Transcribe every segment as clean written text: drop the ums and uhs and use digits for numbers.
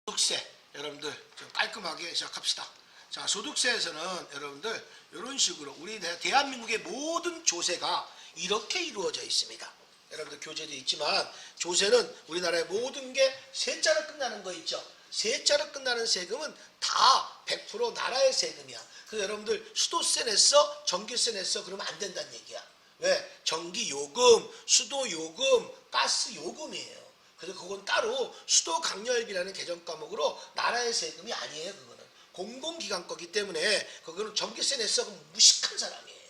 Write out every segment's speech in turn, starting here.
소득세 여러분들 좀 깔끔하게 시작합시다. 자, 소득세에서는 여러분들 이런 식으로 우리 대한민국의 모든 조세가 이렇게 이루어져 있습니다. 여러분들 교재도 있지만 조세는 우리나라의 모든 게 세자로 끝나는 거 있죠. 세자로 끝나는 세금은 다 100% 나라의 세금이야. 그래서 여러분들 수도세 냈어? 전기세 냈어? 그러면 안 된다는 얘기야. 왜? 전기요금, 수도요금, 가스요금이에요. 그래서 그건 따로 수도강렬비라는 개정 과목으로 나라의 세금이 아니에요. 그거는 공공기관 거기 때문에 그거는 전기세 냈어? 그럼 무식한 사람이에요.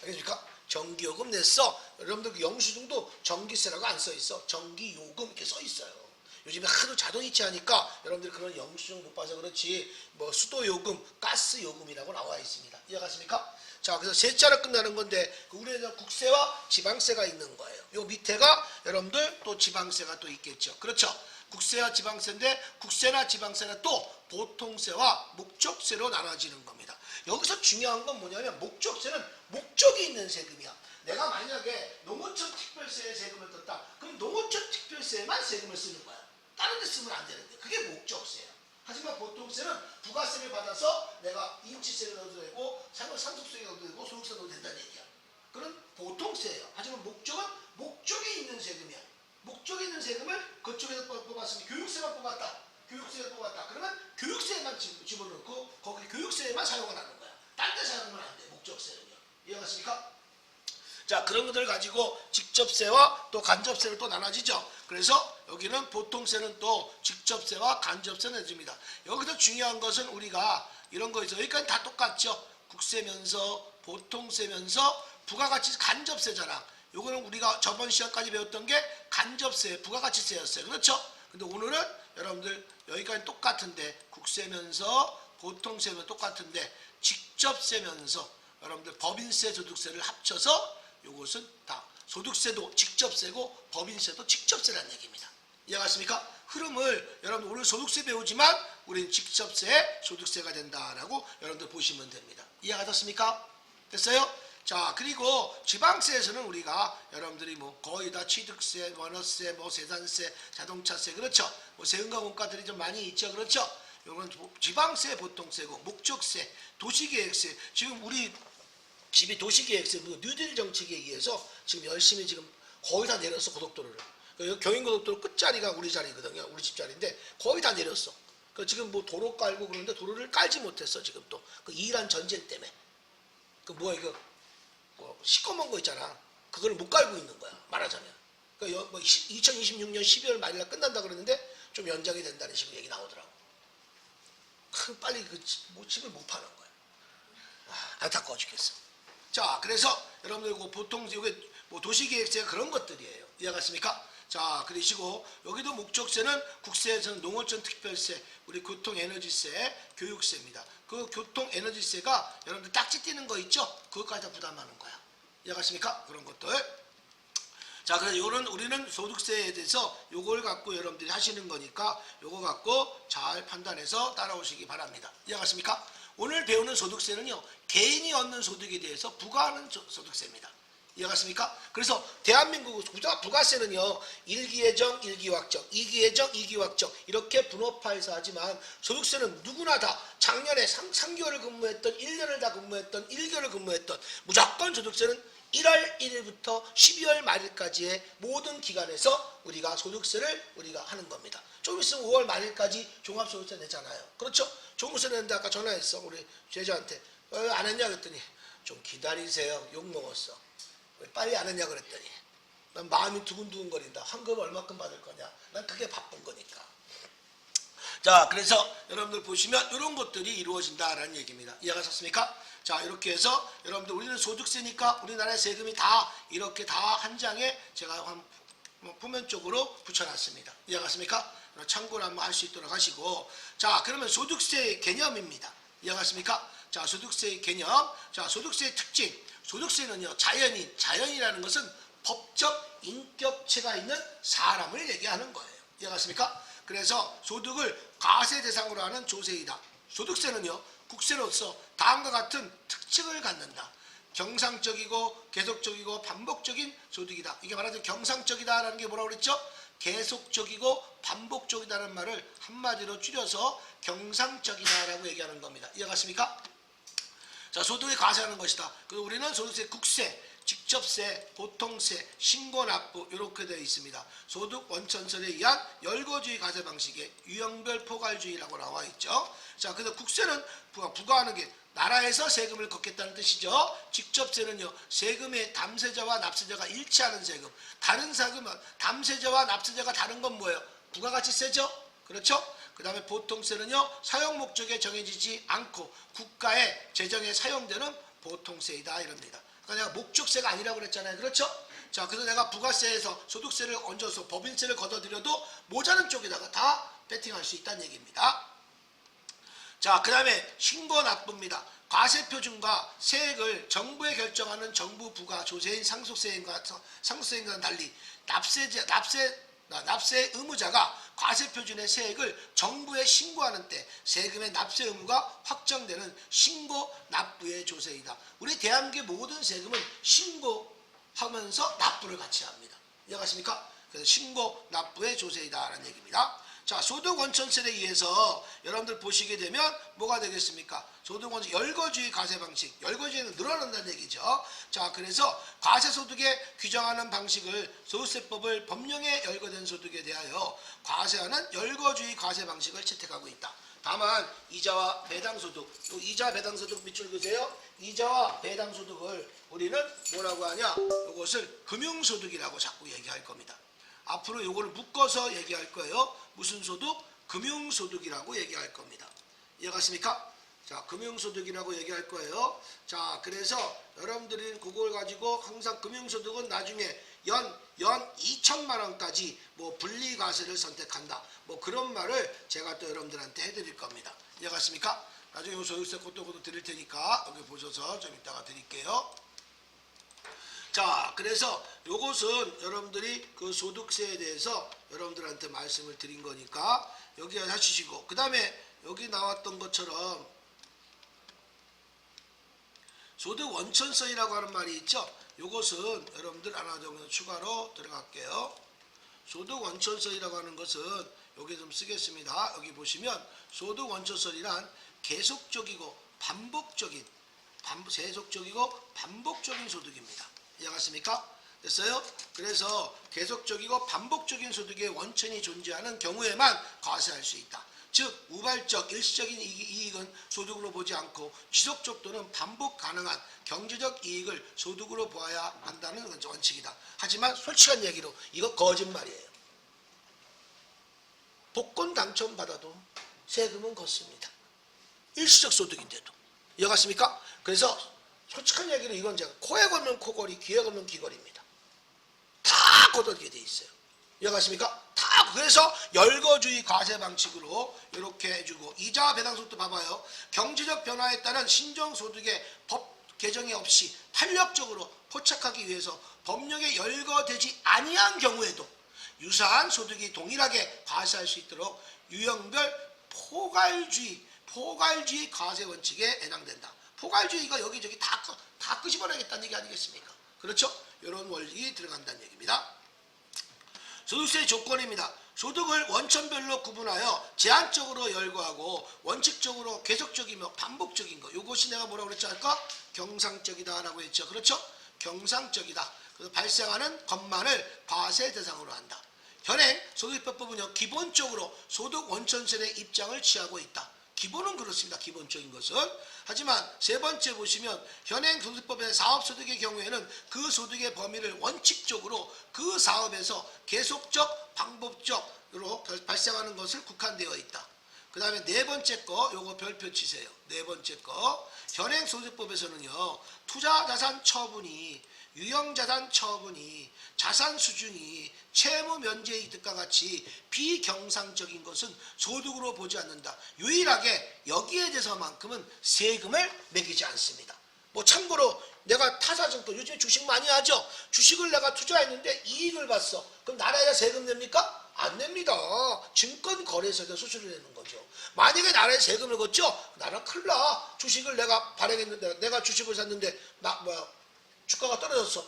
알겠습니까? 전기요금 냈어? 여러분들 그 영수증도 전기세라고 안 써있어. 전기요금 이렇게 써있어요. 요즘에 하도 자동이체 하니까 여러분들 그런 영수증 못 봐서 그렇지 뭐 수도요금, 가스요금이라고 나와 있습니다. 이해가십니까? 자, 그래서 세자로 끝나는 건데 우리는 국세와 지방세가 있는 거예요. 요 밑에가 여러분들 또 지방세가 또 있겠죠. 그렇죠? 국세와 지방세인데 국세나 지방세는 또 보통세와 목적세로 나눠지는 겁니다. 여기서 중요한 건 뭐냐면 목적세는 목적이 있는 세금이야. 내가 만약에 농어촌 특별세에 세금을 떴다. 그럼 농어촌 특별세에만 세금을 쓰는 거야. 다른 데 쓰면 안 되는데 그게 목적세야. 하지만 보통세는 부가세를 받아서 내가 임치세를 넣어도 되고 상속세를 넣어도 되고 소득세 넣어도 된다는 얘기야. 그건 보통세예요. 하지만 목적은 목적이 있는 세금이야. 목적이 있는 세금을 그쪽에서 뽑았으면 교육세만 뽑았다. 교육세를 뽑았다. 그러면 교육세만 집어넣고 거기 교육세에만 사용을 하는 거야. 딴 데 사용하면 안 돼. 목적세는요. 이해가십니까? 자, 그런 것들을 가지고 직접세와 또 간접세를 또 나눠지죠. 그래서 여기는 보통세는 또 직접세와 간접세를 내줍니다. 여기서 중요한 것은 우리가 이런 거 있어요. 여기까지 다 똑같죠. 국세면서 보통세면서 부가가치 간접세잖아. 요거는 우리가 저번 시간까지 배웠던 게 간접세, 부가가치세였어요. 그렇죠? 근데 오늘은 여러분들 여기까지 똑같은데 국세면서 보통세면 똑같은데 직접세면서 여러분들 법인세, 소득세를 합쳐서 요것은 다 소득세도 직접세고 법인세도 직접세라는 얘기입니다. 이해가십니까? 흐름을 여러분 오늘 소득세 배우지만 우리는 직접세, 소득세가 된다라고 여러분들 보시면 됩니다. 이해가셨습니까? 됐어요? 자, 그리고 지방세에서는 우리가 여러분들이 뭐 거의 다 취득세, 원어세, 뭐 세산세, 자동차세, 그렇죠? 뭐 세금과 원가들이 좀 많이 있죠, 그렇죠? 이건 지방세 보통세고 목적세, 도시계획세. 지금 우리 집이 도시계획세, 뉴딜 정책에 의해서 지금 열심히 지금 거의 다 내렸어, 고속도로를. 경인고속도로 끝자리가 우리 자리거든요. 우리 집 자리인데 거의 다 내렸어. 지금 뭐 도로 깔고 그러는데 도로를 깔지 못했어, 지금 또. 그 이란 전쟁 때문에. 그 뭐야, 이거. 뭐 시꺼먼 거 있잖아. 그걸 못 깔고 있는 거야, 말하자면. 그러니까 뭐 2026년 12월 말일날 끝난다 그러는데 좀 연장이 된다는 식으로 얘기 나오더라고. 빨리 뭐 집을 못 파는 거야. 안타까워 죽겠어. 자, 그래서 여러분들 보통 이게 뭐 도시계획세 그런 것들이에요. 이해갔습니까? 자, 그러시고 여기도 목적세는 국세에서는 농어촌 특별세, 우리 교통에너지세, 교육세입니다. 그 교통에너지세가 여러분들 딱지 띄는 거 있죠? 그것까지 다 부담하는 거야. 이해갔습니까? 그런 것들. 자, 그래서 우리는 소득세에 대해서 요걸 갖고 여러분들이 하시는 거니까 요거 갖고 잘 판단해서 따라오시기 바랍니다. 이해갔습니까? 오늘 배우는 소득세는요, 개인이 얻는 소득에 대해서 부과하는 소득세입니다. 이해갔습니까? 그래서 대한민국 부가세는요, 일기예정, 일기확정, 이기예정, 이기확정 이렇게 분업화해서 하지만 소득세는 누구나 다 작년에 3개월을 근무했던, 1년을 다 근무했던, 1개월을 근무했던 무조건 소득세는 1월 1일부터 12월 말일까지의 모든 기간에서 우리가 소득세를 우리가 하는 겁니다. 좀 있으면 5월 말일까지 종합소득세 내잖아요. 그렇죠? 종합소득세 내는데 아까 전화했어. 우리 제자한테. 안 했냐 그랬더니 좀 기다리세요. 욕먹었어. 왜 빨리 안 했냐 그랬더니 난 마음이 두근두근거린다. 환급 얼마큼 받을 거냐. 난 그게 바쁜 거니까. 자, 그래서 여러분들 보시면 이런 것들이 이루어진다라는 얘기입니다. 이해가셨습니까? 자, 이렇게 해서 여러분들 우리는 소득세니까 우리나라의 세금이 다 이렇게 다 한 장에 제가 표면 쪽으로 붙여놨습니다. 이해가십니까? 참고를 한번 할 수 있도록 하시고, 자, 그러면 소득세의 개념입니다. 이해가십니까? 자, 소득세의 개념. 자, 소득세의 특징. 소득세는요, 자연이라는 것은 법적 인격체가 있는 사람을 얘기하는 거예요. 이해가십니까? 그래서 소득을 과세 대상으로 하는 조세이다. 소득세는요, 국세로서 다음과 같은 특징을 갖는다. 경상적이고 계속적이고 반복적인 소득이다. 이게 말하자면 경상적이다라는 게 뭐라고 그랬죠? 계속적이고 반복적이다는 말을 한마디로 줄여서 경상적이다라고 얘기하는 겁니다. 이해갔습니까? 자, 소득의 과세하는 것이다. 그리고 우리는 소득세, 국세, 직접세, 보통세, 신고납부 이렇게 되어 있습니다. 소득 원천설에 의한 열거주의 과세 방식의 유형별 포괄주의라고 나와 있죠. 자, 그래서 국세는 부과하는 게 나라에서 세금을 걷겠다는 뜻이죠. 직접세는요, 세금의 담세자와 납세자가 일치하는 세금. 다른 세금은 담세자와 납세자가 다른 건 뭐예요? 부가가치세죠. 그렇죠? 그 다음에 보통세는요, 사용 목적에 정해지지 않고 국가의 재정에 사용되는 보통세이다 이럽니다. 그러니까 내가 목적세가 아니라고 그랬잖아요. 그렇죠? 자, 그래서 내가 부가세에서 소득세를 얹어서 법인세를 걷어들여도 모자른 쪽에다가 다 배팅할 수 있다는 얘기입니다. 자, 그 다음에 신고납부입니다. 과세표준과 세액을 정부에 결정하는 정부 부가 조세인 상속세인과는 달리 납세 의무자가 과세표준의 세액을 정부에 신고하는 때 세금의 납세 의무가 확정되는 신고납부의 조세이다. 우리 대한민국의 모든 세금은 신고하면서 납부를 같이 합니다. 이해가십니까? 그래서 신고납부의 조세이다라는 얘기입니다. 자, 소득원천세에 의해서 여러분들 보시게 되면 뭐가 되겠습니까? 소득원천 열거주의 과세 방식, 열거주의는 늘어난다는 얘기죠. 자, 그래서 과세소득에 규정하는 방식을 소득세법을 법령에 열거된 소득에 대하여 과세하는 열거주의 과세 방식을 채택하고 있다. 다만 이자와 배당소득, 또 이자 배당소득 밑줄 그세요. 이자와 배당소득을 우리는 뭐라고 하냐? 이것을 금융소득이라고 자꾸 얘기할 겁니다. 앞으로 이걸 묶어서 얘기할 거예요. 무슨 소득? 금융소득이라고 얘기할 겁니다. 이해갔습니까? 자, 금융소득이라고 얘기할 거예요. 자, 그래서 여러분들이 그걸 가지고 항상 금융소득은 나중에 연 2천만 원까지 뭐 분리과세를 선택한다. 뭐 그런 말을 제가 또 여러분들한테 해드릴 겁니다. 이해갔습니까? 나중에 소득세 그것도 드릴 테니까 여기 보셔서 좀 이따가 드릴게요. 자, 그래서 요것은 여러분들이 그 소득세에 대해서 여러분들한테 말씀을 드린 거니까 여기 하시고, 그 다음에 여기 나왔던 것처럼 소득 원천성이라고 하는 말이 있죠. 요것은 여러분들 하나 정도 추가로 들어갈게요. 소득 원천성이라고 하는 것은 여기 좀 쓰겠습니다. 여기 보시면 소득 원천성이란 계속적이고 반복적인 소득입니다. 이해갔습니까? 됐어요? 그래서 계속적이고 반복적인 소득의 원천이 존재하는 경우에만 과세할 수 있다. 즉 우발적 일시적인 이익은 소득으로 보지 않고 지속적 또는 반복 가능한 경제적 이익을 소득으로 보아야 한다는 원칙이다. 하지만 솔직한 얘기로 이거 거짓말이에요. 복권 당첨받아도 세금은 걷습니다. 일시적 소득인데도. 이해갔습니까? 그래서 솔직한 얘기로 이건 제가 코에 걸면 코걸이, 귀에 걸면 귀걸이입니다. 다 걷어들게 돼 있어요. 이해가십니까? 다. 그래서 열거주의 과세 방식으로 이렇게 해주고, 이자 배당소득도 봐봐요. 경제적 변화에 따른 신정소득의 법 개정이 없이 탄력적으로 포착하기 위해서 법령에 열거되지 아니한 경우에도 유사한 소득이 동일하게 과세할 수 있도록 유형별 포괄주의 과세 원칙에 해당된다. 포괄주의가 여기저기 다 끄집어내겠다는 얘기 아니겠습니까? 그렇죠? 이런 원칙이 들어간다는 얘기입니다. 소득세의 조건입니다. 소득을 원천별로 구분하여 제한적으로 열거하고 원칙적으로 계속적이며 반복적인 거. 이것이 내가 뭐라고 그랬지 않을까? 경상적이다라고 했죠. 그렇죠? 경상적이다. 그래서 발생하는 것만을 과세 대상으로 한다. 현행 소득세법은요, 기본적으로 소득 원천세의 입장을 취하고 있다. 기본은 그렇습니다. 기본적인 것은. 하지만 세 번째 보시면 현행 소득세법의 사업소득의 경우에는 그 소득의 범위를 원칙적으로 그 사업에서 계속적, 반복적으로 발생하는 것을 국한되어 있다. 그 다음에 네 번째 거, 요거 별표 치세요. 네 번째 거. 현행 소득세법에서는요, 투자자산 처분이, 유형자산 처분이, 자산 수준이 채무 면제 이득과 같이 비경상적인 것은 소득으로 보지 않는다. 유일하게 여기에 대해서만큼은 세금을 매기지 않습니다. 뭐 참고로 내가 타사증권, 요즘에 주식 많이 하죠. 주식을 내가 투자했는데 이익을 봤어. 그럼 나라에다 세금 냅니까? 안 냅니다. 증권거래소에서 수수료 내는 거죠. 만약에 나라에 세금을 걷죠? 나라 큰일 나. 주식을 내가 발행했는데, 내가 주식을 샀는데 주가가 떨어졌어.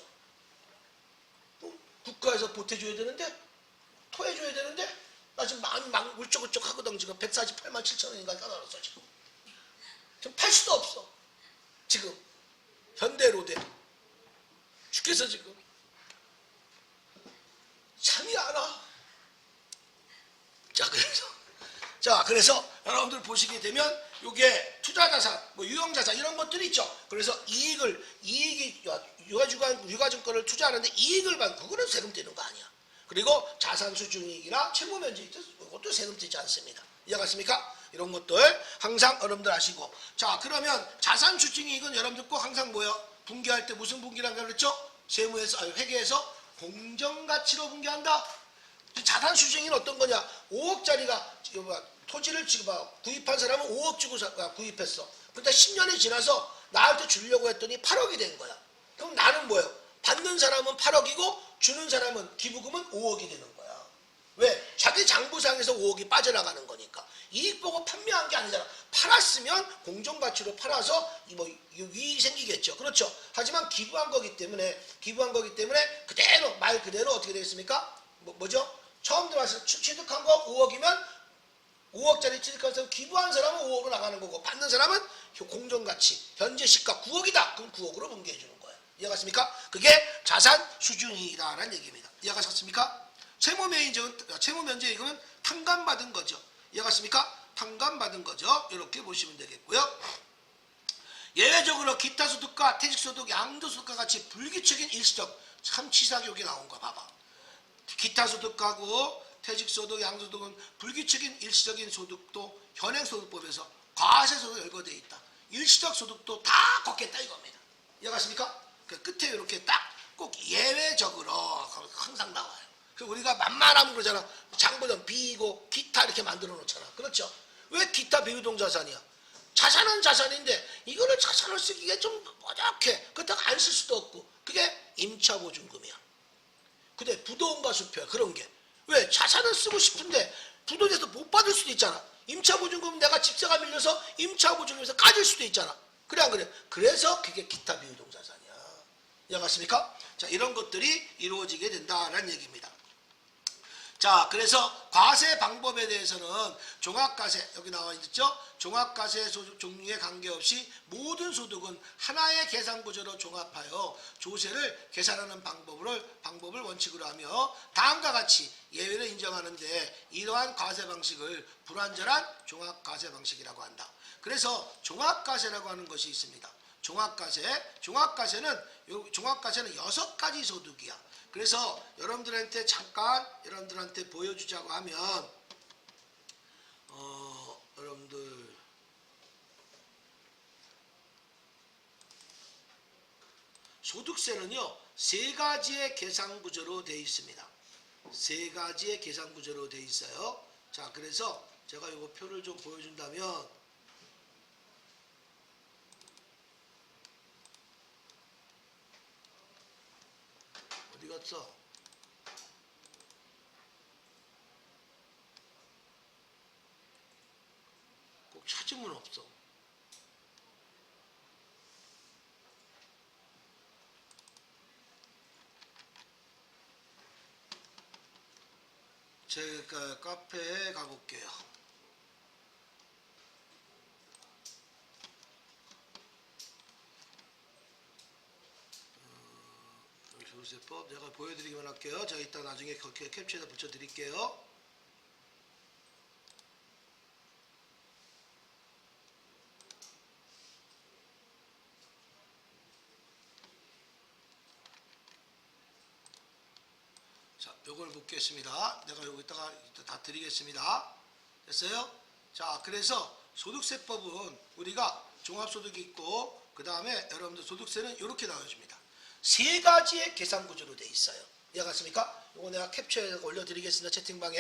국가에서 보태줘야 되는데 토해줘야 되는데 나 지금 막 울적울적 하거든. 지금 148만 7천 원인가 까다로웠어 지금. 지금 팔 수도 없어. 지금 현대로대 죽겠어 지금. 잠이 안 와. 그래서 여러분들 보시게 되면 요게 투자자산, 뭐 유형자산 이런 것들이 있죠. 그래서 이익이 유가증권을 투자하는데 이익을 받는 그거는 세금 떼는 거 아니야. 그리고 자산수중이익이나 채무면제 이것도 세금 떼지 않습니다. 이해가십니까? 이런 것들 항상 여러분들 아시고. 자, 그러면 자산수중이익은 여러분들 꼭 항상 뭐예요? 분기할 때 무슨 분기라고 그랬죠? 회계에서 공정가치로 분기한다. 자산수중이익은 어떤 거냐? 5억짜리가 토지를 지금 구입한 사람은 5억 주고 구입했어. 근데 10년이 지나서 나한테 주려고 했더니 8억이 된 거야. 그럼 나는 뭐예요? 받는 사람은 8억이고 주는 사람은 기부금은 5억이 되는 거야. 왜? 자기 장부상에서 5억이 빠져나가는 거니까. 이익 보고 판매한 게 아니잖아. 팔았으면 공정가치로 팔아서 뭐 이익이 생기겠죠. 그렇죠. 하지만 기부한 거기 때문에 그대로 말 그대로 어떻게 되겠습니까? 뭐죠? 처음 들어왔을 취득한 거 5억이면 5억짜리 취득한 사람 기부한 사람은 5억으로 나가는 거고 받는 사람은 공정가치 현재 시가 9억이다. 그럼 9억으로 분기해 주는 거예요. 이해가십니까? 그게 자산 수중이익이다라는 얘기입니다. 이해가셨습니까? 채무면제이익은 탕감받은 거죠. 이해가십니까? 탕감받은 거죠. 이렇게 보시면 되겠고요. 예외적으로 기타 소득과 퇴직 소득, 양도 소득과 같이 불규칙인 일시적 참 치사하게 여기 나온 거 봐봐. 기타 소득하고 퇴직소득, 양소득은 불규칙인 일시적인 소득도 현행소득법에서 과세소득 열거되어 있다. 일시적 소득도 다 걷겠다 이겁니다. 이해가십니까? 그 끝에 이렇게 딱 꼭 예외적으로 항상 나와요. 그래서 우리가 만만하면 그러잖아. 장부는 비이고 기타 이렇게 만들어 놓잖아. 그렇죠? 왜 기타 비유동자산이야? 자산은 자산인데 이거를 자산을 쓰기가 좀 어렵게 그렇다고 안 쓸 수도 없고 그게 임차보증금이야. 근데 부도음과 수표야 그런 게. 왜? 자산은 쓰고 싶은데 부도에서 못 받을 수도 있잖아. 임차보증금 내가 집세가 밀려서 임차보증금에서 까질 수도 있잖아. 그래 안 그래? 그래서 그게 기타 비유동자산이야. 이해가십니까? 자, 이런 것들이 이루어지게 된다는 얘기입니다. 자, 그래서 과세 방법에 대해서는 종합과세 여기 나와 있죠. 종합과세 소득 종류에 관계없이 모든 소득은 하나의 계산 구조로 종합하여 조세를 계산하는 방법을 원칙으로 하며 다음과 같이 예외를 인정하는데 이러한 과세 방식을 불완전한 종합과세 방식이라고 한다. 그래서 종합과세라고 하는 것이 있습니다. 종합과세는 6가지 소득이야. 그래서 여러분들한테 잠깐 여러분들한테 보여주자고 하면 여러분들 소득세는요 3가지의 계산 구조로 되어 있습니다. 3가지의 계산 구조로 되어 있어요. 자, 그래서 제가 이거 표를 좀 보여준다면 어디 갔어? 꼭 찾으면 없어. 제가 카페에 가볼게요. 조세법 제가 보여드리기만 할게요. 제가 이따 나중에 그렇게 캡처해서 붙여드릴게요. 자, 요걸 묻겠습니다. 내가 여기다가 다 드리겠습니다. 됐어요? 자, 그래서 소득세법은 우리가 종합소득이 있고 그 다음에 여러분들 소득세는 이렇게 나눠집니다. 3가지의 계산 구조로 되어 있어요. 이해갔습니까? 이거 내가 캡처해서 올려드리겠습니다. 채팅방에.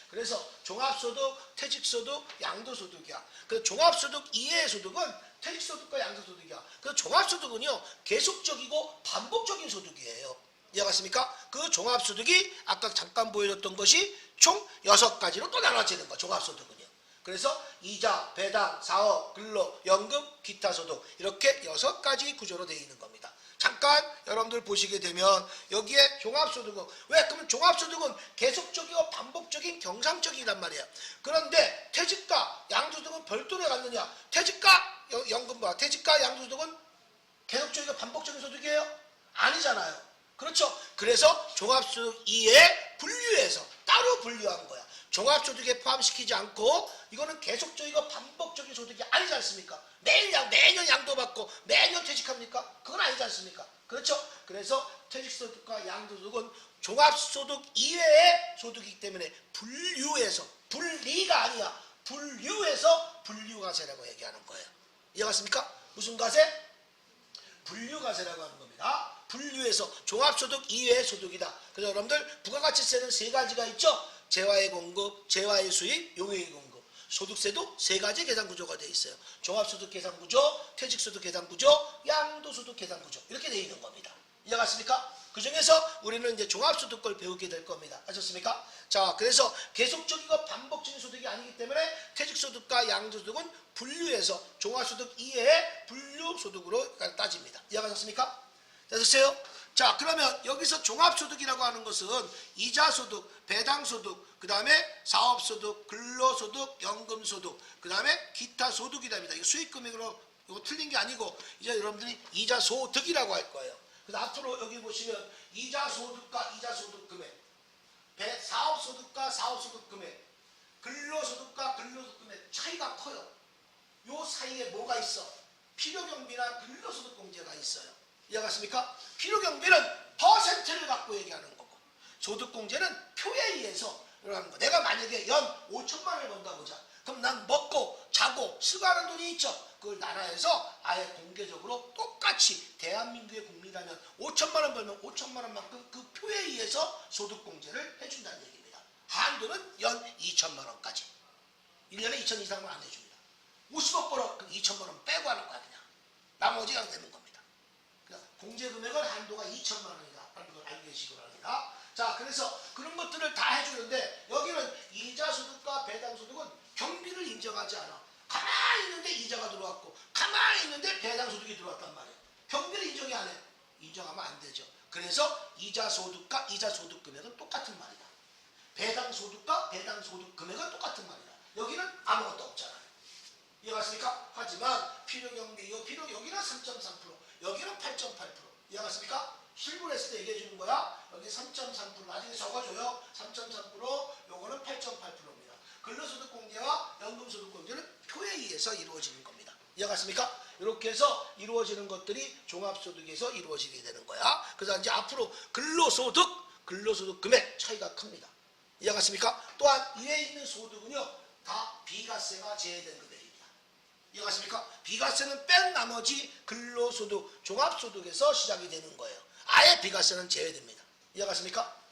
그래서 종합소득, 퇴직소득, 양도소득이야. 그 종합소득 이외의 소득은 퇴직소득과 양도소득이야. 그 종합소득은요 계속적이고 반복적인 소득이에요. 이해갔습니까? 그 종합소득이 아까 잠깐 보여줬던 것이 총 6가지로 또 나눠지는 거야. 종합소득은요. 그래서 이자, 배당, 사업, 근로, 연금, 기타 소득 이렇게 6가지 구조로 되어 있는 겁니다. 잠깐 여러분들 보시게 되면 여기에 종합소득은 왜? 그러면 종합소득은 계속적이고 반복적인 경상적이란 말이야. 그런데 퇴직과 양도소득은 별도로 갔느냐? 퇴직과 연금과 퇴직과 양도소득은 계속적이고 반복적인 소득이에요? 아니잖아요. 그렇죠? 그래서 종합소득 이외에 분류해서 따로 분류한 거야. 종합소득에 포함시키지 않고 이거는 계속적이고 반복적인 소득이 아니지 않습니까? 매년 양도받고 매년 퇴직합니까? 그건 아니지 않습니까? 그렇죠? 그래서 퇴직소득과 양도소득은 종합소득 이외의 소득이기 때문에 분류해서 분리가 아니야. 분류해서 분류과세라고 얘기하는 거예요. 이해갔습니까? 무슨 과세? 분류과세라고 하는 겁니다. 분류해서 종합소득 이외의 소득이다. 그래서 여러분들 부가가치세는 세 가지가 있죠. 재화의 공급, 재화의 수입, 용익의 공급. 소득세도 세 가지 계산 구조가 되어 있어요. 종합소득 계산 구조, 퇴직소득 계산 구조, 양도소득 계산 구조. 이렇게 되어 있는 겁니다. 이해갔습니까? 그 중에서 우리는 이제 종합소득 걸 배우게 될 겁니다. 아셨습니까? 자, 그래서 계속적이고 반복적인 소득이 아니기 때문에 퇴직소득과 양도소득은 분류해서 종합소득 이외의 분류소득으로 따집니다. 이해가셨습니까? 됐어요? 자, 그러면 여기서 종합소득이라고 하는 것은 이자소득, 배당소득, 그 다음에 사업소득, 근로소득, 연금소득, 그 다음에 기타소득이랍니다. 이거 수익금액으로 이거 틀린 게 아니고 이제 여러분들이 이자소득이라고 할 거예요. 그래서 앞으로 여기 보시면 이자소득과 이자소득금액, 사업소득과 사업소득금액, 근로소득과 근로소득금액 차이가 커요. 요 사이에 뭐가 있어? 필요경비나 근로소득공제가 있어요. 이해갔습니까? 필요경비는 퍼센트를 갖고 얘기하는 거고 소득공제는 표에 의해서 하는 거. 내가 만약에 연 5천만 원을 번다 보자. 그럼 난 먹고 자고 쓰고 하는 돈이 있죠. 그걸 나라에서 아예 공개적으로 똑같이 대한민국의 국민이라면 5천만 원 벌면 5천만 원만큼 그 표에 의해서 소득공제를 해준다는 얘기입니다. 한도는 연 2천만 원까지. 1년에 2천 이상은 안 해줍니다. 50억 벌어 그럼 2천만 원 빼고 하는 거야 그냥. 나머지가 되는 겁니다. 공제 금액은 한도가 2천만 원이다. 라는 걸 알고 계시기 바랍니다. 자, 그래서 그런 것들을 다 해주는데 여기는 이자소득과 배당소득은 경비를 인정하지 않아. 가만히 있는데 이자가 들어왔고 가만히 있는데 배당소득이 들어왔단 말이에요. 경비를 인정이 안 해. 인정하면 안 되죠. 그래서 이자소득과 이자소득 금액은 똑같은 말이다. 배당소득과 배당소득 금액은 똑같은 말이다. 여기는 아무것도 없잖아요. 이해갔습니까? 하지만 필요경비, 여기는 3.3%, 여기는 8.8%. 이해갔습니까? 실물했을 때 얘기해 주는 거야. 여기 3.3%, 나중에 적어줘요. 3.3%, 요거는 8.8%입니다. 근로소득공제와 연금소득공제는 표에 의해서 이루어지는 겁니다. 이해갔습니까? 이렇게 해서 이루어지는 것들이 종합소득에서 이루어지게 되는 거야. 그래서 이제 앞으로 근로소득 금액 차이가 큽니다. 이해갔습니까? 또한 이에 있는 소득은요, 다 비과세가 제외된 금액입니다. 이해갔습니까? 비과세는 뺀 나머지 근로소득, 종합소득에서 시작이 되는 거예요. 아예 비과세는 제외됩니다. 이해갔습니까?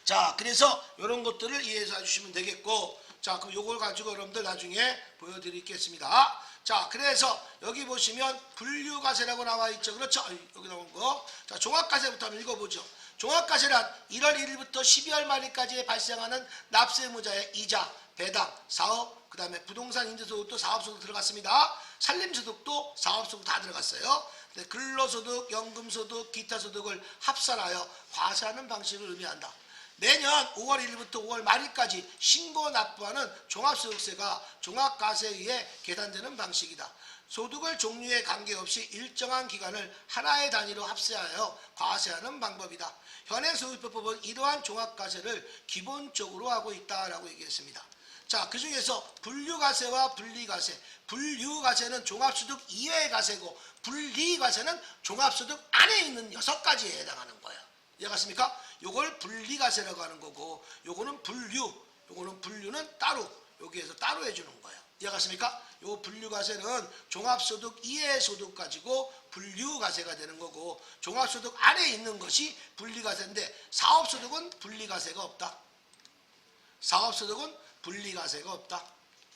자, 그래서 이런 것들을 이해해 주시면 되겠고, 자, 그럼 요걸 가지고 여러분들 나중에 보여드리겠습니다. 자, 그래서 여기 보시면 분류과세라고 나와 있죠. 그렇죠? 여기 나온 거. 자, 종합과세부터 한번 읽어보죠. 종합과세란 1월 1일부터 12월 말일까지 발생하는 납세의무자의 이자, 배당, 사업, 그 다음에 부동산 임대소득도 사업소득 들어갔습니다. 산림소득도 사업소득 다 들어갔어요. 근로소득, 연금소득, 기타소득을 합산하여 과세하는 방식을 의미한다. 매년 5월 1일부터 5월 말일까지 신고 납부하는 종합소득세가 종합과세에 의해 계산되는 방식이다. 소득을 종류에 관계없이 일정한 기간을 하나의 단위로 합세하여 과세하는 방법이다. 현행 소득세법은 이러한 종합과세를 기본적으로 하고 있다라고 얘기했습니다. 자, 그 중에서 분류과세와 분리과세. 분류과세는 종합소득 이외의 과세고 분리과세는 종합소득 안에 있는 6가지에 해당하는 거예요. 이해갔습니까? 요걸 분리과세라고 하는 거고 요거는 분류는 따로 여기에서 따로 해주는 거예요. 이해갔습니까? 요 분류과세는 종합소득 이외의 소득 가지고 분류과세가 되는 거고 종합소득 안에 있는 것이 분리과세인데 사업소득은 분리과세가 없다. 사업소득은 분리과세가 없다.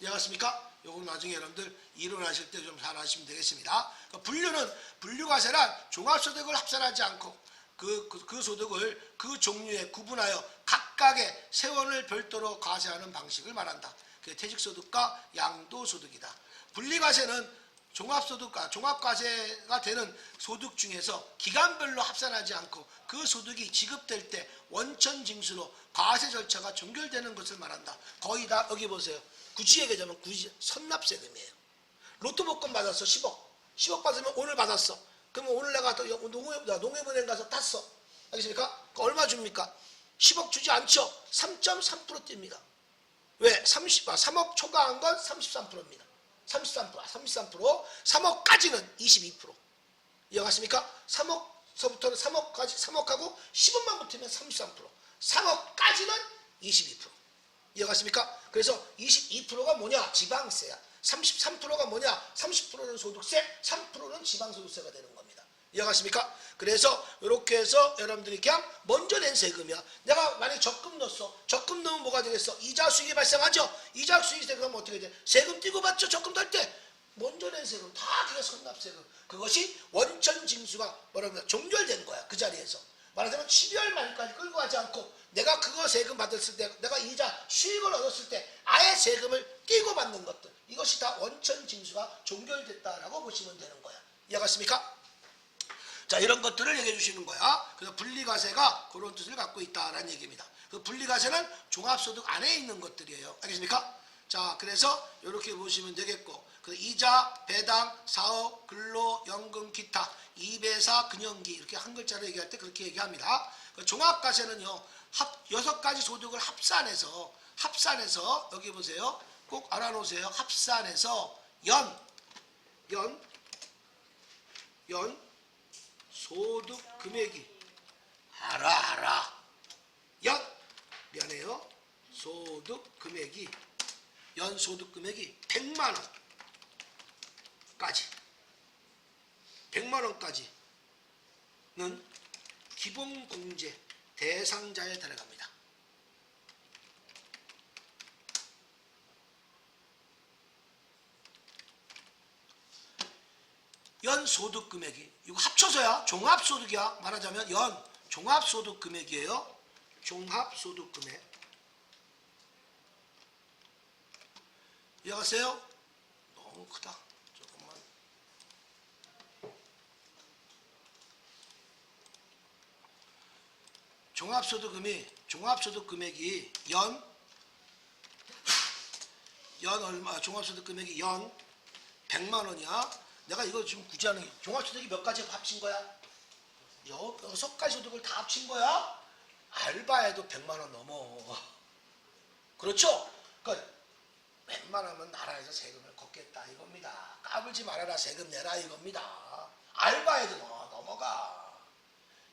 이해갔습니까? 요건 나중에 여러분들 이론하실 때 좀 잘 하시면 되겠습니다. 그러니까 분류과세란 종합소득을 합산하지 않고 그 소득을 그 종류에 구분하여 각각의 세원을 별도로 과세하는 방식을 말한다. 그게 퇴직소득과 양도소득이다. 분리과세는 종합과세가 되는 소득 중에서 기간별로 합산하지 않고 그 소득이 지급될 때 원천징수로 과세 절차가 종결되는 것을 말한다. 거의 다 여기 보세요. 굳이 얘기하자면 굳이 선납세금이에요. 로또 복권 받았어. 10억 받으면 오늘 받았어. 그러면 오늘 내가 농협은행 가서 탔어. 알겠습니까? 얼마 줍니까? 10억 주지 않죠. 3.3% 뜁니다. 왜? 3억 초과한 건 33%입니다. 33%. 3억까지는 22%. 이해갔습니까? 3억서부터는 3억하고 10억만 붙으면 33%. 3억까지는 22%. 이해갔습니까? 그래서 22%가 뭐냐? 지방세야. 33%가 뭐냐? 30%는 소득세, 3%는 지방소득세가 되는 겁니다. 이해갔습니까? 그래서 이렇게 해서 여러분들이 그냥 먼저 낸 세금이야. 내가 만약에 적금 넣었어. 적금 넣으면 뭐가 되겠어? 이자 수익이 발생하죠? 이자 수익이 되면 어떻게 돼? 세금 띄고 받죠? 적금 달 때. 먼저 낸 세금 다 그게 선납세금. 그것이 원천징수가 뭐라면 종결된 거야. 그 자리에서. 말하자면 12월 말까지 끌고 가지 않고 내가 그거 세금 받았을 때 내가 이자 수익을 얻었을 때 아예 세금을 띄고 받는 것들. 이것이 다 원천징수가 종결됐다라고 보시면 되는 거야. 이해갔습니까? 자, 이런 것들을 얘기해 주시는 거야. 그래서 분리과세가 그런 뜻을 갖고 있다라는 얘기입니다. 그 분리과세는 종합소득 안에 있는 것들이에요. 알겠습니까? 자, 그래서 이렇게 보시면 되겠고, 그 이자, 배당, 사업, 근로, 연금, 기타, 2배사, 근연기 이렇게 한 글자로 얘기할 때 그렇게 얘기합니다. 그 종합과세는요, 6가지 소득을 합산해서 여기 보세요. 꼭 알아놓으세요. 합산해서 연 소득 금액이 알아. 미안해요. 소득 금액이 연소득 금액이 100만 원까지는 기본공제 대상자에 들어갑니다. 연소득 금액이 이거 합쳐서야 종합소득이야. 말하자면 종합소득 금액이에요. 종합소득 금액. 이해가세요? 너무 크다. 조금만. 종합소득 금액이 종합소득 금액이 연 100만 원이야. 내가 이거 지금 굳이 하는 게 종합소득이 몇 가지 합친 거야? 6가지 소득을 다 합친 거야? 알바해도 100만 원 넘어. 그렇죠? 그러니까 웬만하면 나라에서 세금을 걷겠다 이겁니다. 까불지 말아라, 세금 내라 이겁니다. 알바해도 넘어가.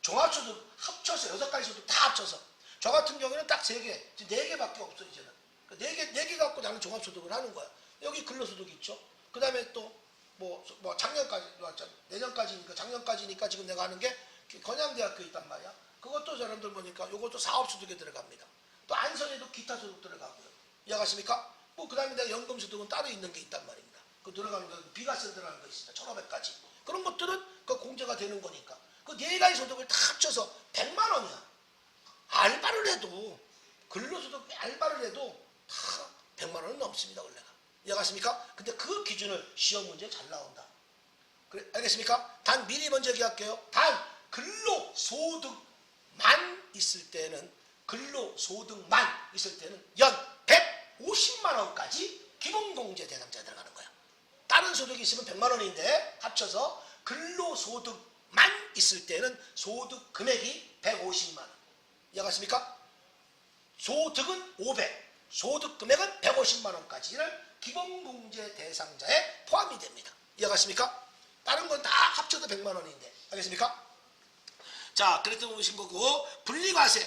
종합소득 합쳐서 6가지 소득 다 합쳐서. 저 같은 경우에는 딱 3개, 4개밖에 없어 이제는. 4개 갖고 나는 종합소득을 하는 거야. 여기 근로소득 있죠. 그 다음에 또 작년까지, 내년까지니까, 작년까지니까 지금 내가 하는 게 건양대학교 있단 말이야. 그것도 사람들 보니까 이것도 사업소득에 들어갑니다. 또 안선에도 기타소득 들어가고요. 이해가십니까? 그 다음에 내가 연금소득은 따로 있는 게 있단 말입니다. 그 들어가는 거, 비과세 들어가는 거 있습니다. 1,500가지. 그런 것들은 그 공제가 되는 거니까. 그 4가지 소득을 다 합쳐서 100만 원이야. 알바를 해도, 근로소득 알바를 해도 다 100만 원은 넘습니다, 원래가. 이해가십니까? 근데 그 기준을 시험 문제에 잘 나온다. 그래, 알겠습니까? 단 미리 먼저 얘기할게요. 단 근로소득만 있을 때는 연 150만 원까지 기본공제 대상자에 들어가는 거야. 다른 소득이 있으면 100만 원인데 합쳐서 근로소득만 있을 때는 소득 금액이 150만 원. 이해가십니까? 소득은 500, 소득 금액은 150만 원까지를 기본공제 대상자에 포함이 됩니다. 이해가십니까? 다른 건 다 합쳐도 100만 원인데. 알겠습니까? 자, 그래서 보신 거고, 분리과세,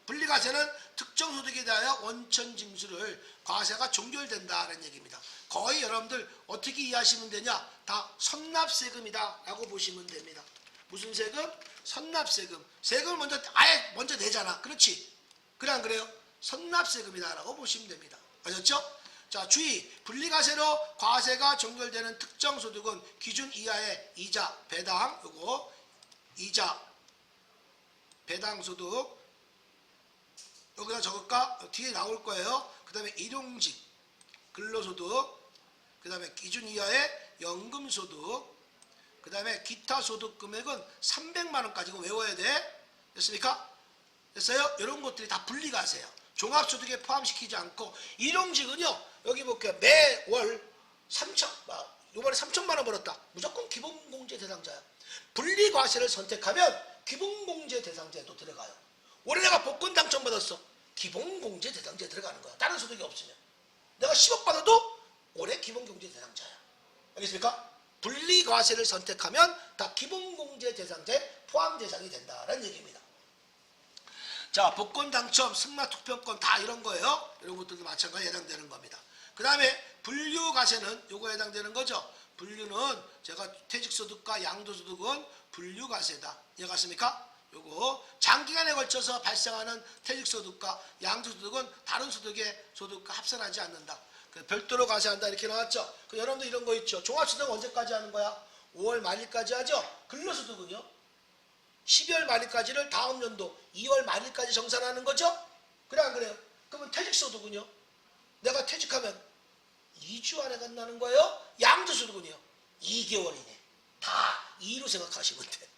분리과세는 특정 소득에 대하여 원천징수를 과세가 종결된다는 얘기입니다. 거의 여러분들 어떻게 이해하시면 되냐? 다 선납세금이다 라고 보시면 됩니다. 무슨 세금? 선납세금. 세금을 먼저 내잖아. 그렇지? 그래 안 그래요? 선납세금이다 라고 보시면 됩니다. 아셨죠? 자, 주의! 분리과세로 과세가 종결되는 특정 소득은 기준 이하의 이자, 배당, 요거 이자, 배당 소득 여기다 적을까? 뒤에 나올 거예요. 그 다음에 일용직, 근로소득, 그 다음에 기준 이하의 연금소득, 그 다음에 기타 소득 금액은 300만 원까지 이거 외워야 돼. 됐습니까? 됐어요? 이런 것들이 다 분리가세요. 종합소득에 포함시키지 않고 일용직은요. 여기 볼게요. 매월 3천, 이번에 3천만 원 벌었다. 무조건 기본공제 대상자야. 분리과세를 선택하면 기본공제 대상자에 또 들어가요. 올해 내가 복권 당첨받았어. 기본공제 대상자에 들어가는 거야. 다른 소득이 없으면. 내가 10억 받아도 올해 기본공제 대상자야. 알겠습니까? 분리과세를 선택하면 다 기본공제 대상자에 포함 대상이 된다라는 얘기입니다. 자, 복권 당첨, 승마투표권 다 이런 거예요. 이런 것들도 마찬가지로 해당되는 겁니다. 그 다음에 분류과세는 요거 해당되는 거죠. 분류는 제가 퇴직소득과 양도소득은 분류과세다. 이해갔습니까? 요거 장기간에 걸쳐서 발생하는 퇴직소득과 양도소득은 다른 소득의 소득과 합산하지 않는다. 별도로 과세한다 이렇게 나왔죠. 여러분들 이런 거 있죠. 종합소득은 언제까지 하는 거야? 5월 말일까지 하죠. 근로소득은요? 12월 말일까지를 다음 연도 2월 말일까지 정산하는 거죠? 그래 안 그래요? 그러면 퇴직소득은요? 내가 퇴직하면 2주 안에 간다는 거예요? 양도소득은요? 2개월 이내. 다 2로 생각하시면 돼.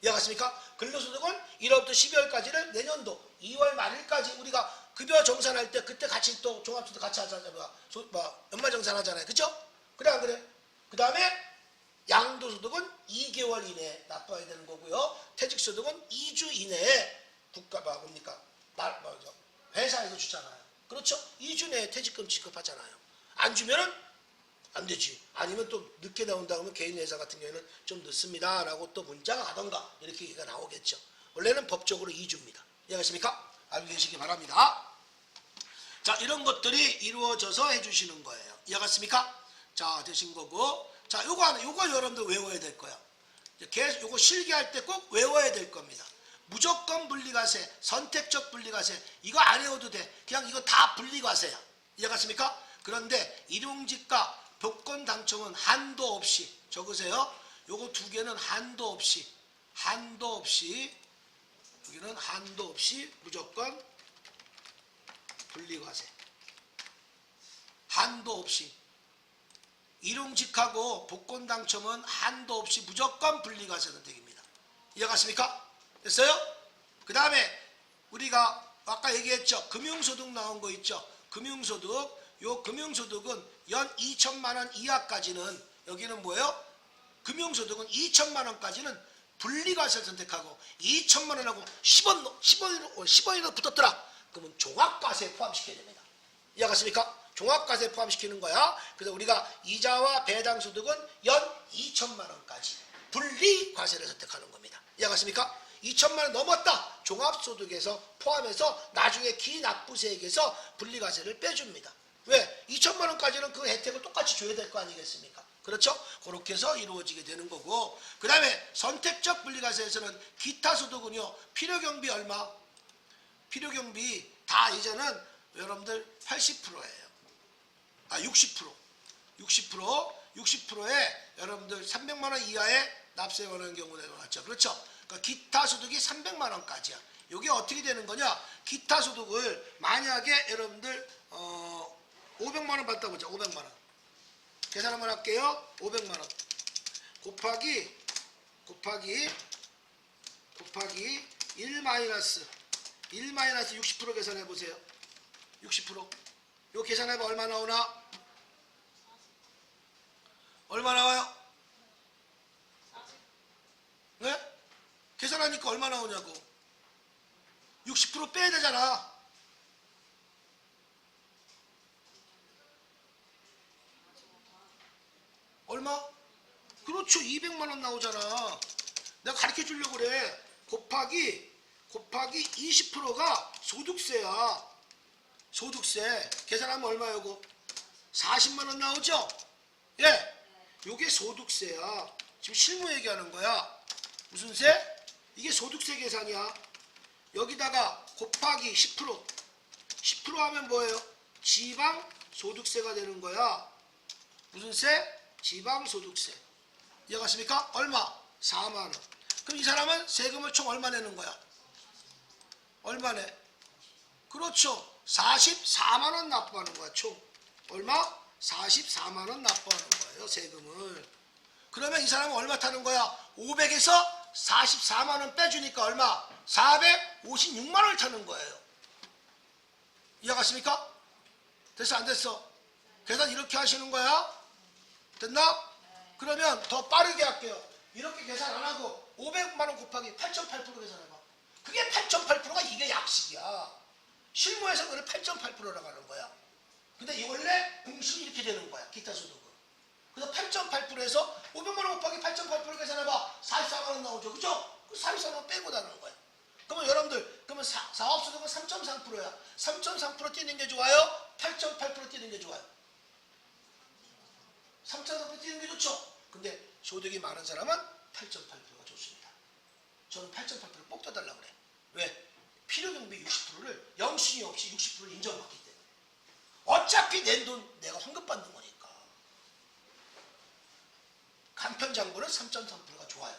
이해갔습니까? 근로소득은 1월부터 12월까지를 내년도 2월 말일까지 우리가 급여 정산할 때 그때 같이 또 종합소득 같이 하잖아요. 연말정산 하잖아요. 그죠? 그래 안 그래? 그 다음에 양도소득은 2개월 이내에 납부해야 되는 거고요. 퇴직소득은 2주 이내에 회사에서 주잖아요. 그렇죠? 2주 내에 퇴직금 지급하잖아요. 안 주면은 안 되지. 아니면 또 늦게 나온다 그러면 개인 회사 같은 경우에는 좀 늦습니다 라고 또 문자가 가던가 이렇게 얘기가 나오겠죠. 원래는 법적으로 2주입니다. 이해하십니까? 알고 계시기 바랍니다. 자, 이런 것들이 이루어져서 해주시는 거예요. 이해갔습니까? 자, 되신 거고. 자, 요거 여러분들 외워야 될 거야. 요거 실기할 때 꼭 외워야 될 겁니다. 무조건 분리과세, 선택적 분리과세, 이거 안 외워도 돼. 그냥 이거 다 분리과세야. 이해갔습니까? 그런데 일용직과 복권 당첨은 한도 없이, 적으세요. 요거 두 개는 한도 없이, 여기는 한도 없이 무조건 분리과세. 한도 없이. 일용직하고 복권 당첨은 한도 없이 무조건 분리과세 선택입니다. 이해갔습니까? 됐어요? 그 다음에 우리가 아까 얘기했죠. 금융소득 나온 거 있죠. 금융소득. 요 금융소득은 연 2천만 원 이하까지는 여기는 뭐예요? 금융소득은 2천만 원까지는 분리과세를 선택하고 2천만 원하고 10원이라도 붙었더라. 그러면 종합과세에 포함시켜야 됩니다. 이해갔습니까? 종합과세에 포함시키는 거야. 그래서 우리가 이자와 배당소득은 연 2천만 원까지 분리과세를 선택하는 겁니다. 이해갔습니까? 2천만 원 넘었다. 종합소득에서 포함해서 나중에 기납부세액에서 분리과세를 빼줍니다. 왜? 2천만 원까지는 그 혜택을 똑같이 줘야 될 거 아니겠습니까? 그렇죠? 그렇게 해서 이루어지게 되는 거고, 그 다음에 선택적 분리과세에서는 기타소득은요, 필요경비 얼마? 필요경비 다 이제는 여러분들 80%예요. 60%에 여러분들 300만 원 이하의 납세에 관한 경우에 나왔죠. 그렇죠? 그러니까 기타 소득이 300만 원까지야. 이게 어떻게 되는 거냐? 기타 소득을 만약에 여러분들 500만 원 받다 보자. 500만 원. 계산 한번 할게요. 500만 원 곱하기 1 마이너스 60% 계산해 보세요. 60%. 이거 계산해봐. 얼마 나오나? 얼마 나와요? 네? 계산하니까 얼마 나오냐고. 60% 빼야 되잖아. 얼마? 그렇죠. 200만 원 나오잖아. 내가 가르쳐 주려고 그래. 곱하기 20%가 소득세야. 소득세. 계산하면 얼마야, 이거? 40만 원 나오죠? 예. 요게 소득세야. 지금 실무 얘기하는 거야. 무슨 세? 이게 소득세 계산이야. 여기다가 곱하기 10%. 10% 하면 뭐예요? 지방소득세가 되는 거야. 무슨 세? 지방소득세. 이해갔습니까? 얼마? 4만 원. 그럼 이 사람은 세금을 총 얼마 내는 거야? 얼마 내? 그렇죠. 44만 원 납부하는 거야. 총 얼마? 44만 원 납부하는 거예요. 세금을. 그러면 이 사람은 얼마 타는 거야? 500에서 44만 원 빼주니까 얼마? 456만 원을 타는 거예요. 이해갔습니까? 됐어 안 됐어? 계산 이렇게 하시는 거야? 됐나? 그러면 더 빠르게 할게요. 이렇게 계산 안 하고 500만 원 곱하기 8.8% 계산해봐. 그게 8.8%가 이게 약식이야. 실무에서 그걸 8.8%라고 하는 거야. 근데 이 원래 공식이 이렇게 되는 거야. 기타 소득은. 그래서 8.8%에서 500만 원 곱하기 8.8% 계산해봐. 44만 원 나오죠. 그죠? 그 44만 원 빼고 나누는 거야. 그러면 여러분들, 그러면 사업소득은 3.3%야. 3.3% 뛰는 게 좋아요? 8.8% 뛰는 게 좋아요? 3.3% 뛰는 게 좋죠? 근데 소득이 많은 사람은 8.8%가 좋습니다. 저는 8.8%를 꼭 떠달라고 그래. 왜? 필요경비 60%를 영수증이 없이 60%를 인정받기 때문에. 어차피 낸 돈 내가 환급받는 거니까. 간편장부는 3.3%가 좋아요.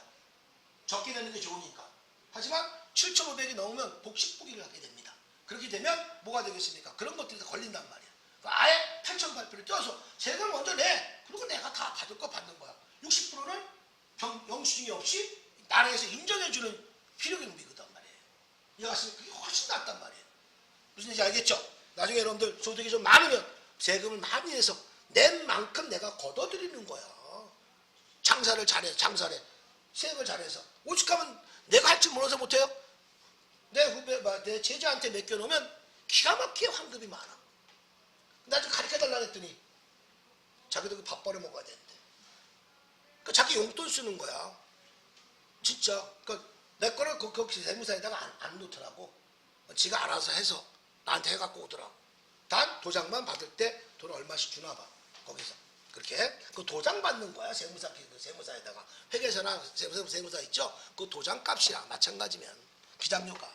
적게 내는 게 좋으니까. 하지만 7,500이 넘으면 복식부기를 하게 됩니다. 그렇게 되면 뭐가 되겠습니까? 그런 것들이 다 걸린단 말이야. 아예 8,800을 떼어서 세금을 먼저 내. 그리고 내가 다 받을 거 받는 거야. 60%는 영수증이 없이 나라에서 인정해주는 필요경비거단 말이에요. 이해갔습니까? 그게 훨씬 낫단 말이에요. 무슨 얘기인지 알겠죠? 나중에 여러분들 소득이 좀 많으면 세금을 많이 내서 낸 만큼 내가 걷어들이는 거야. 장사를 잘해, 장사를 해. 세금을 잘해서. 오죽하면 내가 할 줄 몰라서 못해요? 내 후배, 내 제자한테 맡겨놓으면 기가 막히게 환급이 많아. 나 좀 가르쳐달라고 했더니 자기도 그 밥 벌어 먹어야 되는데. 그 자기 용돈 쓰는 거야. 진짜. 그러니까 내 거를 거기 세무사에다가 안 놓더라고. 지가 알아서 해서 나한테 해갖고 오더라고. 단 도장만 받을 때 돈 얼마씩 주나 봐. 거기서. 그렇게 그 도장 받는 거야. 세무사에다가. 회계사나 세무사 있죠? 그 도장 값이랑 마찬가지면 기장료가.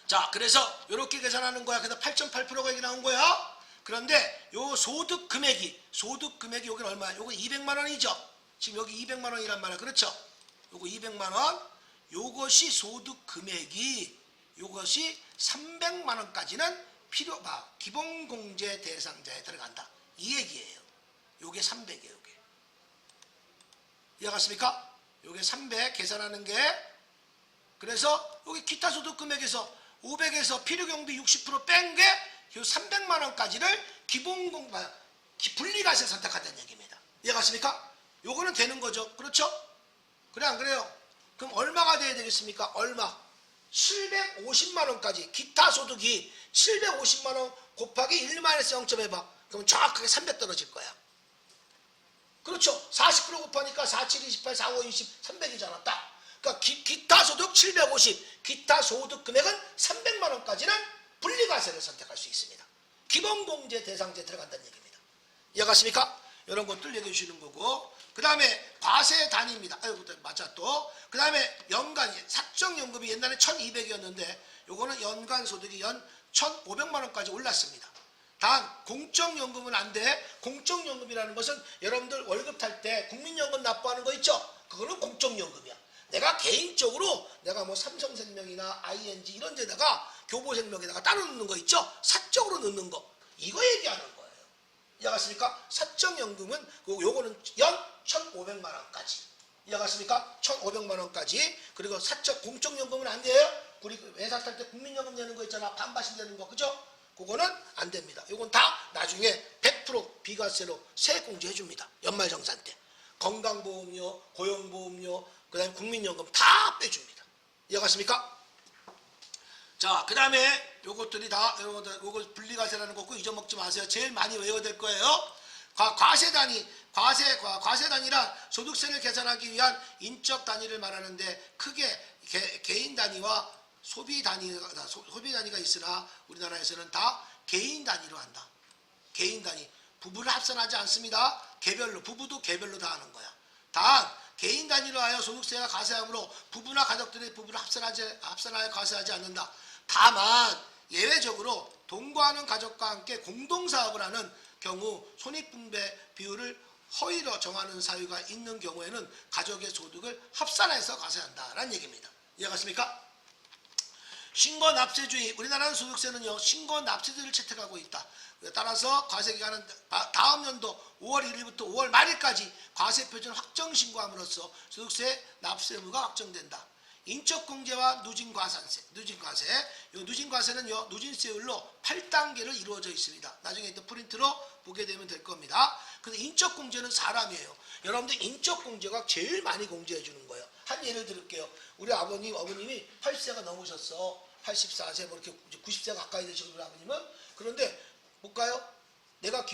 자, 그래서 이렇게 계산하는 거야. 그래서 8.8%가 여기 나온 거야. 그런데 요 소득 금액이 여기는 얼마야? 요거 200만 원이죠. 지금 여기 200만 원이란 말이야. 그렇죠? 요거 200만 원. 요것이 소득 금액이 요것이 300만 원까지는 기본공제 대상자에 들어간다. 이 얘기예요. 요게 300이에요. 요게. 이해갔습니까? 요게 300 계산하는 게. 그래서 여기 기타 소득 금액에서 500에서 필요경비 60% 뺀 게 요 300만 원까지를 분리과세 선택한다는 얘기입니다. 이해갔습니까? 요거는 되는 거죠. 그렇죠? 그래 안 그래요? 그럼 얼마가 돼야 되겠습니까? 얼마? 750만 원까지 기타 소득이 750만 원 곱하기 1-0점 해봐. 그럼 정확하게 300 떨어질 거야. 그렇죠? 40% 곱하니까 4, 7, 28, 4, 5, 20, 300이잖아. 딱. 그러니까 기타 소득 750, 기타 소득 금액은 300만 원까지는 분리과세를 선택할 수 있습니다. 기본공제 대상자에 들어간다는 얘기입니다. 이해갔습니까? 이런 것들 얘기해 주시는 거고. 그 다음에 과세 단위입니다. 아이고, 맞아 또. 그 다음에 연간, 사적연금이 옛날에 1200이었는데 요거는 연간 소득이 연 1500만 원까지 올랐습니다. 단 공적연금은 안 돼. 공적연금이라는 것은 여러분들 월급 탈 때 국민연금 납부하는 거 있죠? 그거는 공적연금이야. 내가 개인적으로 내가 뭐 삼성생명이나 ING 이런 데다가 교보생명에다가 따로 넣는 거 있죠? 사적으로 넣는 거. 이거 얘기하는 거예요. 이해갔습니까? 사적연금은 요거는 연 1,500만 원까지. 이해갔습니까? 1,500만 원까지. 그리고 사적 공적연금은 안 돼요. 우리 회사 탈 때 국민연금 내는 거 있잖아. 반반씩 내는 거. 그죠? 그거는 안 됩니다. 이건 다 나중에 100% 비과세로 세액공제 해줍니다. 연말정산 때. 건강보험료, 고용보험료, 그 다음에 국민연금 다 빼줍니다. 이해갔습니까? 자, 그 다음에 요것들이 다, 요거 분리과세라는 거고 잊어먹지 마세요. 제일 많이 외워야 될 거예요. 과세단위, 과세단위란 소득세를 계산하기 위한 인적 단위를 말하는데 크게 개인 단위와 소비 단위가 있으나 우리나라에서는 다 개인 단위로 한다. 개인 단위. 부부를 합산하지 않습니다. 개별로, 부부도 개별로 다 하는 거야. 단 개인 단위로 하여 소득세가 과세하므로 부부나 가족들의 부부를 합산하여 과세하지 않는다. 다만 예외적으로 동거하는 가족과 함께 공동사업을 하는 경우 손익분배 비율을 허위로 정하는 사유가 있는 경우에는 가족의 소득을 합산해서 과세한다라는 얘기입니다. 이해갔습니까? 신고납세주의, 우리나라는 소득세는요 신고납세제를 채택하고 있다. 따라서 과세기간은 다음 연도 5월 1일부터 5월 말일까지 과세표준 확정 신고함으로써 소득세 납세 의무가 확정된다. 인적공제와 누진과세, 이 누진과세는요 누진세율로 8단계를 이루어져 있습니다. 나중에 또 프린트로 보게 되면 될 겁니다. 근데 인적공제는 사람이에요. 여러분들 인적공제가 제일 많이 공제해 주는 거예요. 한 예를 들을게요. 우리 어머님이 80세가 넘으셨어. 84세 뭐 이렇게 90세 가까이 되시고 우리 아버님은. 그런데 볼까요? 내가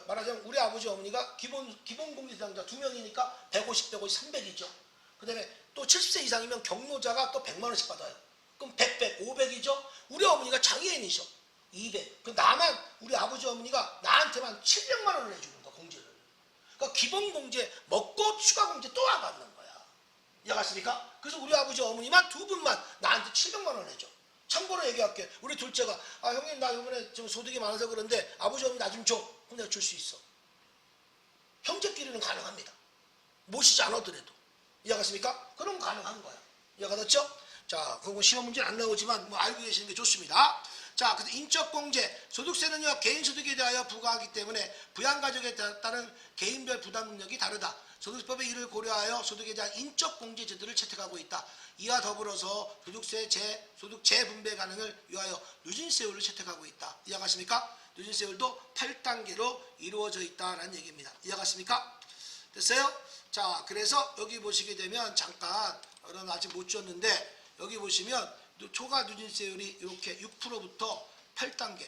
말하자면 우리 아버지 어머니가 기본공제당자 2명이니까 150, 300이죠. 그 다음에 또 70세 이상이면 경로자가 또 100만 원씩 받아요. 그럼 100, 500이죠. 우리 어머니가 장애인이셔. 200. 그 나만 우리 아버지 어머니가 나한테만 700만 원을 해주는 거야, 공제를. 그러니까 기본공제 먹고 추가공제 또 안 받는 거야. 이해갔습니까? 그래서 우리 아버지 어머니만 두 분만 나한테 700만 원 해줘. 참고로 얘기할게. 우리 둘째가 형님 나 이번에 좀 소득이 많아서 그런데 아버지 어머니 나 좀 줘. 그럼 내가 줄 수 있어. 형제끼리는 가능합니다. 모시지 않아더라도. 이해갔습니까? 그럼 가능한 거야. 이해가됐죠? 자, 그거 시험 문제는 안 나오지만 뭐 알고 계시는 게 좋습니다. 자, 그래서 인적공제, 소득세는요 개인소득에 대하여 부과하기 때문에 부양가족에 따른 개인별 부담 능력이 다르다. 소득세법의 이를 고려하여 소득에 대한 인적공제 제도를 채택하고 있다. 이와 더불어서 소득 재분배 가능을 위하여 누진세율을 채택하고 있다. 이해가십니까? 누진세율도 8단계로 이루어져 있다라는 얘기입니다. 이해갔습니까? 됐어요? 자, 그래서 여기 보시게 되면 잠깐 여러분 아직 못 줬는데 여기 보시면 초과 누진세율이 이렇게 6%부터 8단계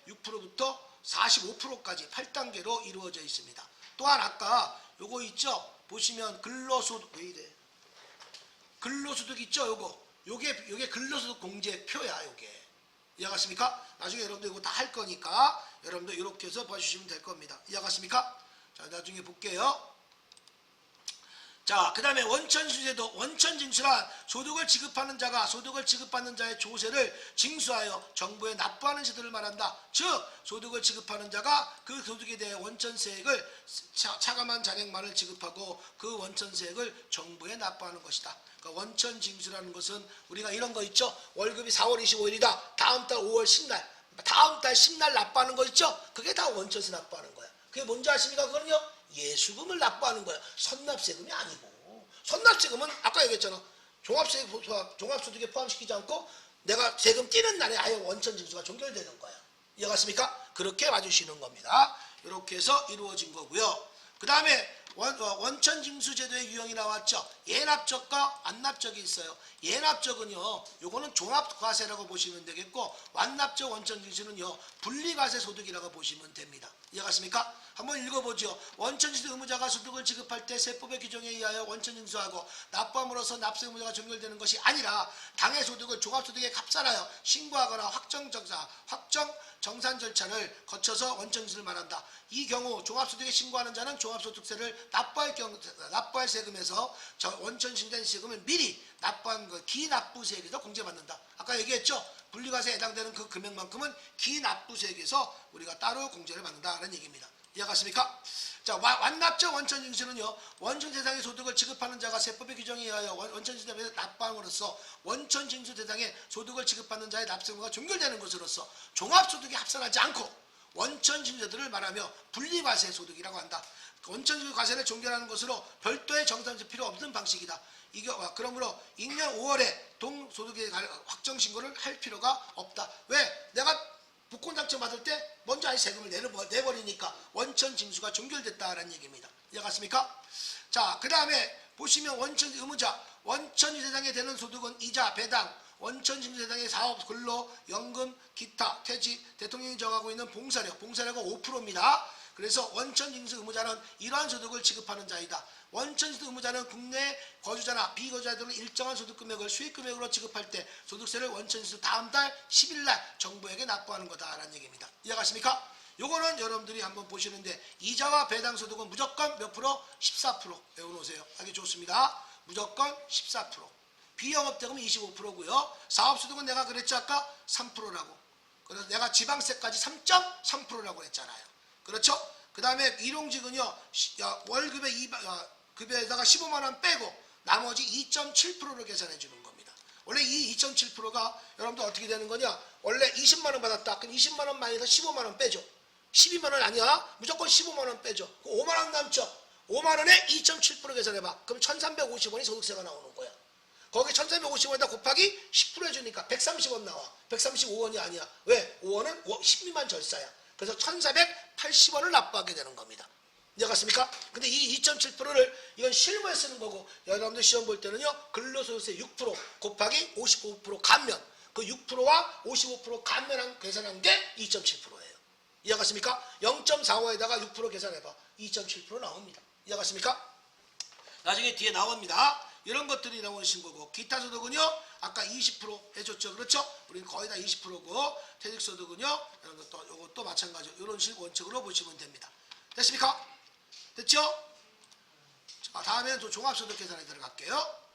6%부터 45%까지 8단계로 이루어져 있습니다. 또한 아까 요거 있죠? 보시면 근로소득 왜 이래? 근로소득 있죠? 요게 근로소득 공제표야, 요게. 이해갔습니까? 나중에 여러분들 이거 다 할 거니까 여러분들 이렇게 해서 봐주시면 될 겁니다. 이해갔습니까? 자, 나중에 볼게요. 자, 그 다음에 원천징수제도, 원천징수란 소득을 지급하는 자가 소득을 지급받는 자의 조세를 징수하여 정부에 납부하는 제도를 말한다. 즉, 소득을 지급하는 자가 그 소득에 대해 원천세액을 차감한 잔액만을 지급하고 그 원천세액을 정부에 납부하는 것이다. 그러니까 원천징수라는 것은 우리가 이런 거 있죠? 월급이 4월 25일이다. 다음 달 5월 10날, 다음 달 10날 납부하는 거 있죠? 그게 다 원천세 납부하는 거야. 그게 뭔지 아십니까? 그거는요? 예수금을 납부하는 거야. 선납세금이 아니고. 선납세금은 아까 얘기했잖아. 종합소득에 포함시키지 않고 내가 세금 떼는 날에 아예 원천징수가 종결되는 거야. 이해갔습니까? 그렇게 봐주시는 겁니다. 이렇게 해서 이루어진 거고요. 그 다음에 원천징수제도의 유형이 나왔죠. 예납적과 완납적이 있어요. 예납적은요, 요거는 종합과세라고 보시면 되겠고, 완납적 원천징수는요, 분리과세 소득이라고 보시면 됩니다. 이해갔습니까? 한번 읽어보죠. 원천징수 의무자가 소득을 지급할 때 세법의 규정에 의하여 원천징수하고 납부함으로써 납세 의무자가 종결되는 것이 아니라 당해 소득을 종합소득에 합산하여 신고하거나 확정 정산 절차를 거쳐서 원천징수를 말한다. 이 경우 종합소득에 신고하는 자는 종합소득세를 납부할 세금에서 원천징수된 세금을 미리 납부한 기납부세액에서 공제받는다. 아까 얘기했죠? 분리과세에 해당되는 그 금액만큼은 기납부세액에서 우리가 따로 공제를 받는다는 얘기입니다. 이해갔습니까? 자, 완납적 원천징수는요, 원천 대상의 소득을 지급하는 자가 세법의 규정에 의하여 원천징수 대상에 납부함으로써 원천징수 대상의 소득을 지급받는 자의 납세 의무가 종결되는 것으로서 종합소득에 합산하지 않고 원천징수제도를 말하며 분리과세 소득이라고 한다. 원천징수 과세를 종결하는 것으로 별도의 정산이 필요 없는 방식이다. 그러므로 익년 5월에 동소득에 확정 신고를 할 필요가 없다. 왜? 내가 복권당첨 받을 때 먼저 아예 세금을 내버리니까 원천징수가 종결됐다라는 얘기입니다. 이해갔습니까? 자, 그 다음에 보시면 원천 의무자, 원천징수 대상에 되는 소득은 이자, 배당, 원천징수 대상의 사업, 근로, 연금, 기타, 퇴직, 대통령이 정하고 있는 봉사력은 5%입니다. 그래서 원천징수 의무자는 이러한 소득을 지급하는 자이다. 원천징수 의무자는 국내 거주자나 비거주자들은 일정한 소득금액을 수익금액으로 지급할 때 소득세를 원천징수 다음 달 10일날 정부에게 납부하는 거다라는 얘기입니다. 이해가십니까? 요거는 여러분들이 한번 보시는데 이자와 배당 소득은 무조건 몇 프로? 14% 외워놓으세요. 하기 좋습니다. 무조건 14%. 비영업대금은 25%고요. 사업소득은 내가 그랬죠 아까? 3%라고. 그래서 내가 지방세까지 3.3%라고 했잖아요. 그렇죠? 그 다음에 일용직은요, 월급의 급여에다가 15만원 빼고 나머지 2.7%를 계산해 주는 겁니다. 원래 이 2.7%가 여러분들 어떻게 되는 거냐? 원래 20만 원 받았다. 그럼 20만 원 마이너스 15만 원 빼죠. 12만 원 아니야? 무조건 15만 원 빼죠. 5만 원 남죠. 5만 원에 2.7% 계산해봐. 그럼 1,350원이 소득세가 나오는 거야. 거기 1,350원에다 곱하기 10% 해주니까 130원 나와. 135원이 아니야. 왜? 5원은 12만 절사야. 그래서 1,480원을 납부하게 되는 겁니다. 이해갔습니까? 근데 이 2.7%를 이건 실무에 쓰는 거고, 여러분들 시험 볼 때는요, 근로소득세 6% 곱하기 55% 감면, 그 6%와 55% 감면한 계산한 게 2.7%예요. 이해갔습니까? 0.45에다가 6% 계산해봐. 2.7% 나옵니다. 이해갔습니까? 나중에 뒤에 나옵니다. 이런 것들이 나오신 거고, 기타 소득은요, 아까 20% 해줬죠. 그렇죠? 우리는 거의 다 20%고, 퇴직소득은요, 이것도 마찬가지로 이런 식 원칙으로 보시면 됩니다. 됐습니까? 됐죠? 자, 다음에는 또 종합소득 계산에 들어갈게요.